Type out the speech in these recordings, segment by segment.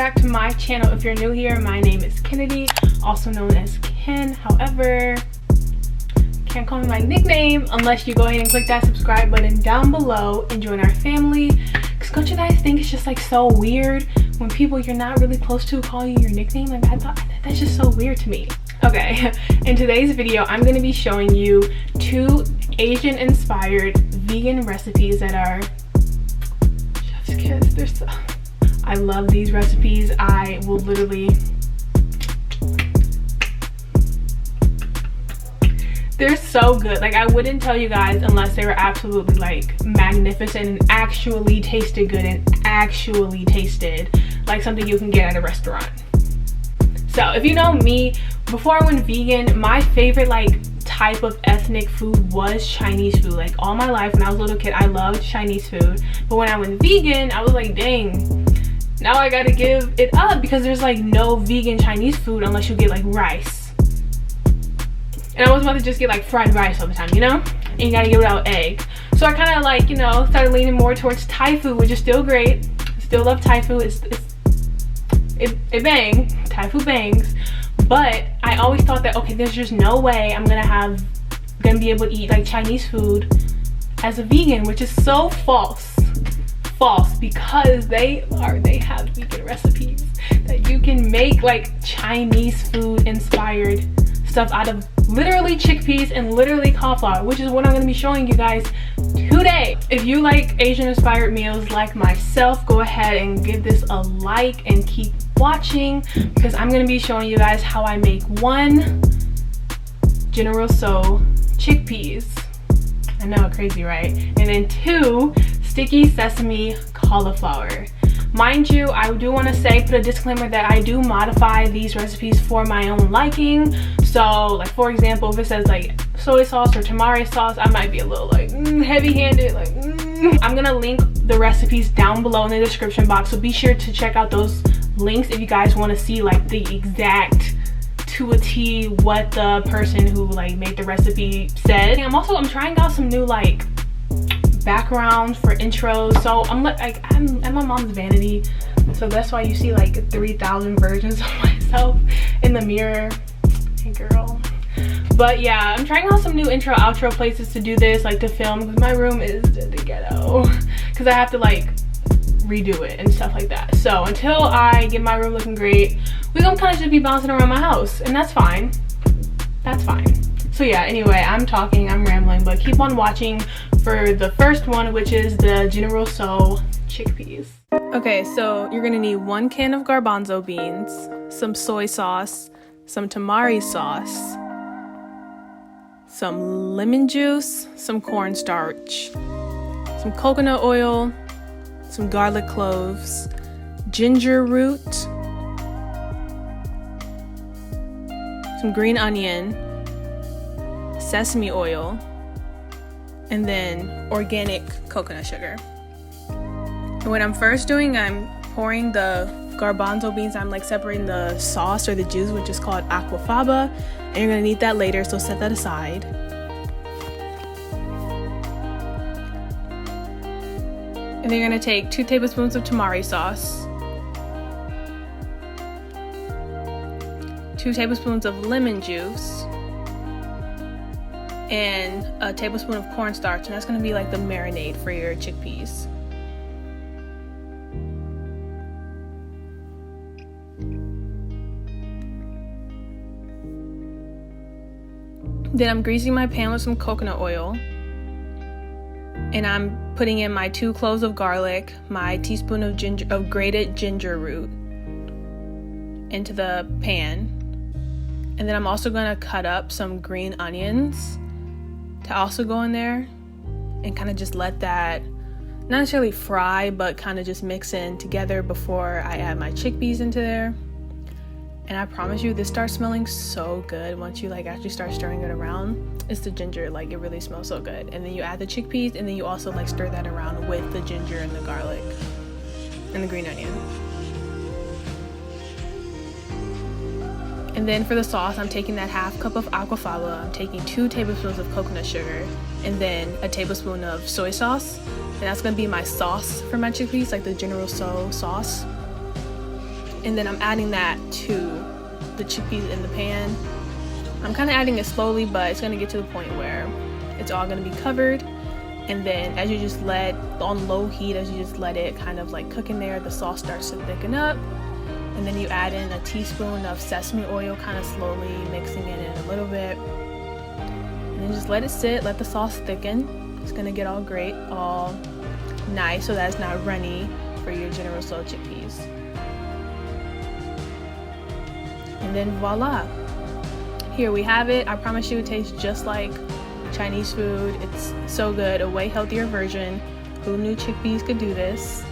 back to my channel. If you're new here, my name is Kennedy, also known as Ken. However, can't call me my nickname unless you go ahead and click that subscribe button down below and join our family. Because don't you guys think it's just like so weird when people you're not really close to call you your nickname? Like, I thought that's just so weird to me. Okay, in today's video, I'm going to be showing you 2 Asian inspired vegan recipes that are chef's kiss. They're so, I love these recipes. I will literally, they're so good. Like, I wouldn't tell you guys unless they were absolutely like magnificent and actually tasted good and actually tasted like something you can get at a restaurant. So if you know me, before I went vegan, my favorite like type of ethnic food was Chinese food. Like, all my life when I was a little kid, I loved Chinese food. But when I went vegan, I was like, dang, now I gotta give it up because there's like no vegan Chinese food unless you get like rice. And I was about to just get like fried rice all the time, you know? And you gotta get without egg. So I kind of like, you know, started leaning more towards Thai food, which is still great. Still love Thai food. It bangs. Thai food bangs. But I always thought that, okay, there's just no way I'm gonna be able to eat like Chinese food as a vegan, which is so false. Because they have vegan recipes that you can make like Chinese food inspired stuff out of literally chickpeas and literally cauliflower, which is what I'm going to be showing you guys today. If you like Asian inspired meals like myself, go ahead and give this a like and keep watching, because I'm going to be showing you guys how I make 1 General Tso chickpeas. I know, crazy, right? And then 2 sticky sesame cauliflower. Mind you, I do want to say, put a disclaimer that I do modify these recipes for my own liking. So like, for example, if it says like soy sauce or tamari sauce, I might be a little like heavy-handed, like I'm gonna link the recipes down below in the description box, so be sure to check out those links if you guys want to see like the exact to a T what the person who like made the recipe said. And I'm trying out some new like backgrounds for intros, so I'm at my mom's vanity, so that's why you see like 3,000 versions of myself in the mirror. Hey girl. But yeah, I'm trying out some new intro outro places to do this, like to film, because my room is the ghetto because I have to like redo it and stuff like that. So until I get my room looking great, we're gonna kind of just be bouncing around my house, and that's fine. So yeah, anyway, I'm rambling, but keep on watching for the first one, which is the General Tso chickpeas. Okay, so you're gonna need 1 can of garbanzo beans, some soy sauce, some tamari sauce, some lemon juice, some cornstarch, some coconut oil, some garlic cloves, ginger root, some green onion, sesame oil, and then organic coconut sugar. And what I'm first doing, I'm pouring the garbanzo beans. I'm like separating the sauce or the juice, which is called aquafaba, and you're gonna need that later, so set that aside. And then you're gonna take 2 tablespoons of tamari sauce, 2 tablespoons of lemon juice, and a tablespoon of cornstarch, and that's going to be like the marinade for your chickpeas. Then I'm greasing my pan with some coconut oil, and I'm putting in my 2 cloves of garlic, my teaspoon of grated ginger root into the pan, and then I'm also going to cut up some green onions to also go in there and kind of just let that not necessarily fry, but kind of just mix in together before I add my chickpeas into there. And I promise you, this starts smelling so good once you like actually start stirring it around. It's the ginger, like it really smells so good. And then you add the chickpeas, and then you also like stir that around with the ginger and the garlic and the green onion. And then for the sauce, I'm taking that 1/2 cup of aquafaba, I'm taking 2 tablespoons of coconut sugar, and then a tablespoon of soy sauce. And that's gonna be my sauce for my chickpeas, like the General Tso sauce. And then I'm adding that to the chickpeas in the pan. I'm kind of adding it slowly, but it's going to get to the point where it's all going to be covered. And then as you just let, on low heat, as you just let it kind of like cook in there, the sauce starts to thicken up. And then you add in a teaspoon of sesame oil, kind of slowly mixing it in a little bit. And then just let it sit, let the sauce thicken. It's gonna get all great, all nice, so that it's not runny for your General Tso chickpeas. And then voila, here we have it. I promise you it tastes just like Chinese food. It's so good, a way healthier version. Who knew chickpeas could do this?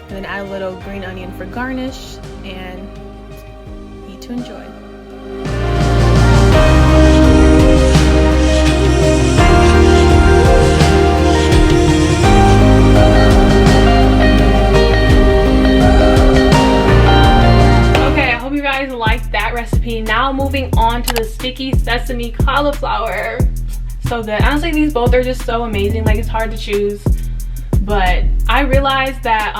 And then add a little green onion for garnish and eat to enjoy. Okay, I hope you guys liked that recipe. Now moving on to the sticky sesame cauliflower. So good. Honestly, these both are just so amazing. Like, it's hard to choose. But I realized that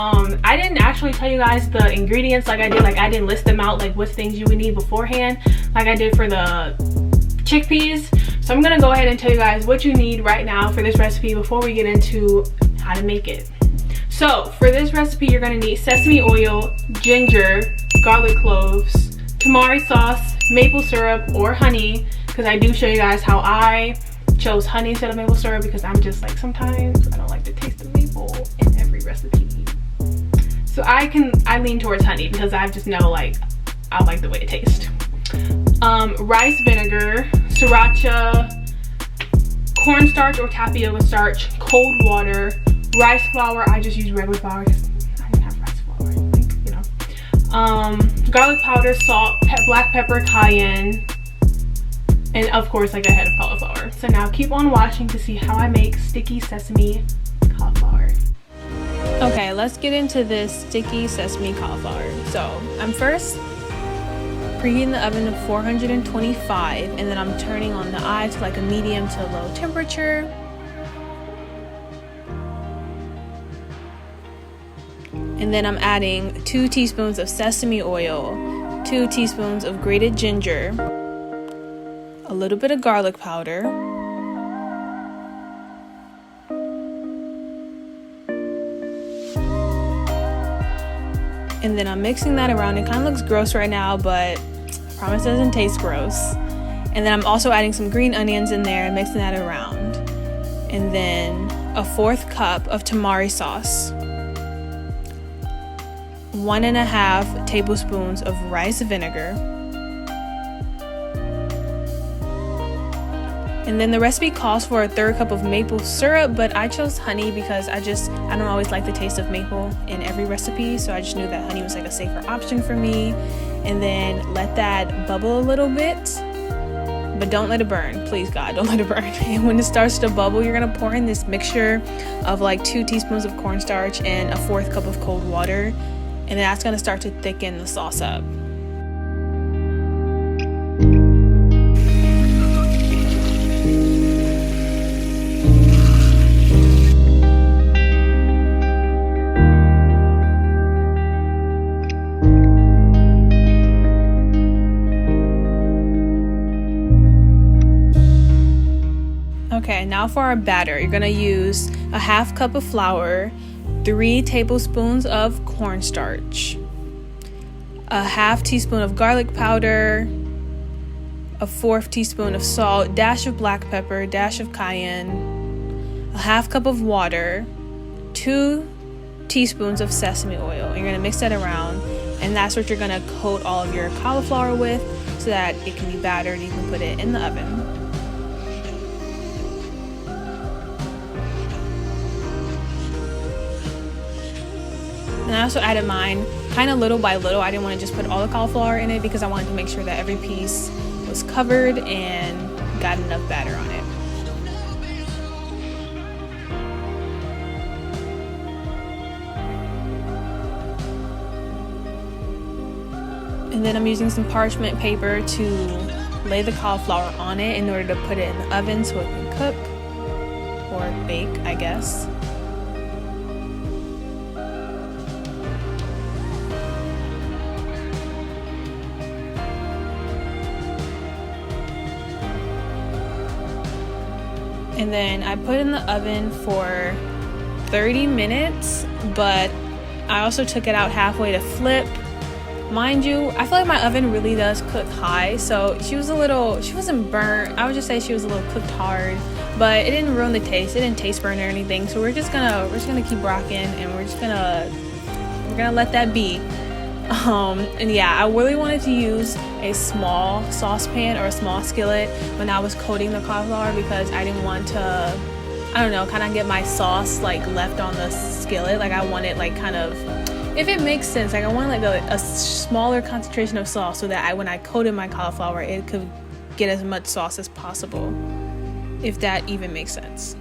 I didn't actually tell you guys the ingredients like I did. Like, I didn't list them out, like what things you would need beforehand, like I did for the chickpeas. So I'm gonna go ahead and tell you guys what you need right now for this recipe before we get into how to make it. So for this recipe, you're gonna need sesame oil, ginger, garlic cloves, tamari sauce, maple syrup, or honey, because I do show you guys how I chose honey instead of maple syrup, because I'm just like, sometimes I don't like the taste of maple in every recipe. So I lean towards honey because I just know, like, I like the way it tastes. Rice vinegar, sriracha, cornstarch or tapioca starch, cold water, rice flour. I just use regular flour because I didn't have rice flour, I think, you know. Garlic powder, salt, black pepper, cayenne, and of course, like a head of cauliflower. So now keep on watching to see how I make sticky sesame cauliflower. Okay, let's get into this sticky sesame cauliflower. So I'm first preheating the oven to 425, and then I'm turning on the eye to like a medium to low temperature. And then I'm adding 2 teaspoons of sesame oil, 2 teaspoons of grated ginger, a little bit of garlic powder, and then I'm mixing that around. It kind of looks gross right now, but I promise it doesn't taste gross. And then I'm also adding some green onions in there and mixing that around. And then a 1/4 cup of tamari sauce, 1.5 tablespoons of rice vinegar. And then the recipe calls for a 1/3 cup of maple syrup, but I chose honey because I don't always like the taste of maple in every recipe, so I just knew that honey was like a safer option for me. And then let that bubble a little bit, but don't let it burn. Please God, don't let it burn. And when it starts to bubble, you're gonna pour in this mixture of like 2 teaspoons of cornstarch and a 1/4 cup of cold water, and that's gonna start to thicken the sauce up. Okay, now for our batter, you're gonna use a 1/2 cup of flour, 3 tablespoons of cornstarch, a 1/2 teaspoon of garlic powder, a 1/4 teaspoon of salt, dash of black pepper, dash of cayenne, a 1/2 cup of water, 2 teaspoons of sesame oil. And you're gonna mix that around, and that's what you're gonna coat all of your cauliflower with so that it can be battered. You can put it in the oven. And I also added mine kind of little by little. I didn't want to just put all the cauliflower in it because I wanted to make sure that every piece was covered and got enough batter on it. And then I'm using some parchment paper to lay the cauliflower on it in order to put it in the oven so it can cook or bake, I guess. And then I put it in the oven for 30 minutes, but I also took it out halfway to flip. Mind you, I feel like my oven really does cook high, so she wasn't burnt. I would just say she was a little cooked hard, but it didn't ruin the taste. It didn't taste burnt or anything. So we're just gonna keep rocking, and we're gonna let that be. And yeah, I really wanted to use a small saucepan or a small skillet when I was coating the cauliflower, because I didn't want to, I don't know, kind of get my sauce like left on the skillet. Like I want it like kind of, if it makes sense, like I want like a smaller concentration of sauce, so that when I coated my cauliflower, it could get as much sauce as possible, if that even makes sense.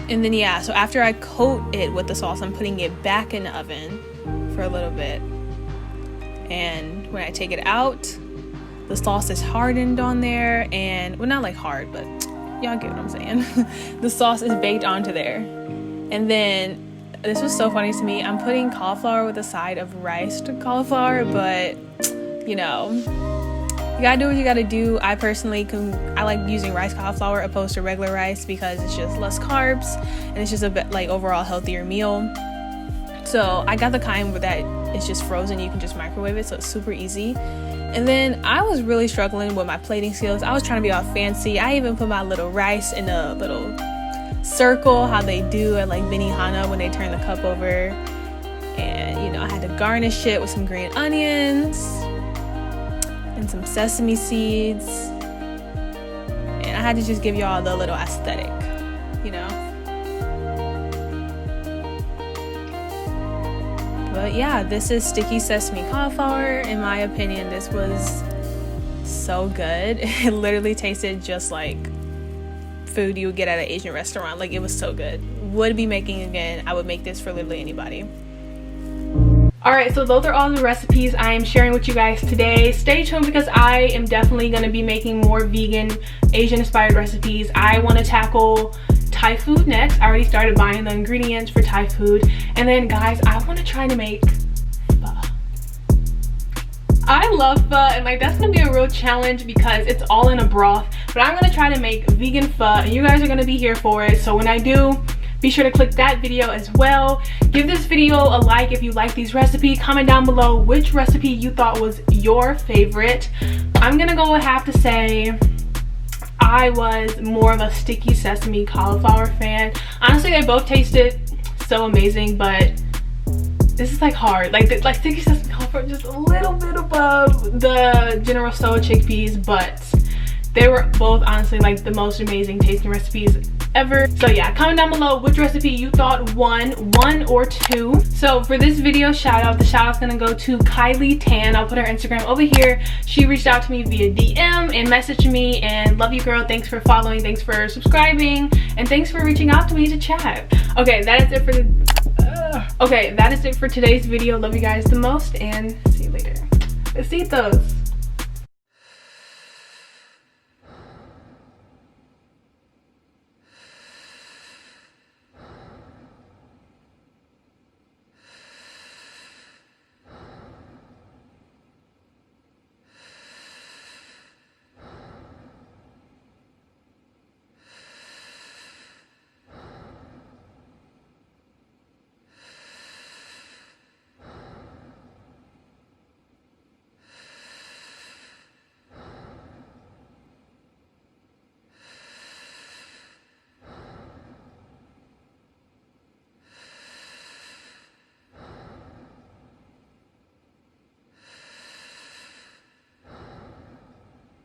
And then yeah, so after I coat it with the sauce, I'm putting it back in the oven for a little bit. And when I take it out, the sauce is hardened on there, and well, not like hard, but y'all get what I'm saying. The sauce is baked onto there. And then this was so funny to me, I'm putting cauliflower with a side of riced cauliflower, but you know, you gotta do what you gotta do. I personally I like using rice cauliflower opposed to regular rice, because it's just less carbs and it's just a bit like overall healthier meal. So I got the kind where that it's just frozen, you can just microwave it, so it's super easy. And then I was really struggling with my plating skills. I was trying to be all fancy. I even put my little rice in a little circle, how they do at like Benihana when they turn the cup over. And you know, I had to garnish it with some green onions and some sesame seeds, and I had to just give y'all the little aesthetic, you know. But yeah, this is sticky sesame cauliflower. In my opinion, this was so good. It literally tasted just like food you would get at an Asian restaurant. Like, it was so good. Would be making again. I would make this for literally anybody. Alright, so those are all the recipes I am sharing with you guys today. Stay tuned, because I am definitely going to be making more vegan, Asian inspired recipes. I want to tackle Thai food next. I already started buying the ingredients for Thai food. And then guys, I want to try to make pho. I love pho, and like that's going to be a real challenge because it's all in a broth. But I'm going to try to make vegan pho, and you guys are going to be here for it. So when I do, be sure to click that video as well. Give this video a like if you like these recipes. Comment down below which recipe you thought was your favorite. I'm gonna have to say I was more of a sticky sesame cauliflower fan. Honestly, they both tasted so amazing, but this is like hard. Like sticky sesame cauliflower just a little bit above the General Tso chickpeas, but they were both honestly like the most amazing tasting recipes ever. So yeah, comment down below which recipe you thought won, 1 or 2. So for this video shout out, the shout out's gonna go to Kylie Tan. I'll put her Instagram over here. She reached out to me via DM and messaged me, and love you girl, thanks for following, thanks for subscribing, and thanks for reaching out to me to chat. Okay, that is it for today's video. Love you guys the most, and see you later. Besitos.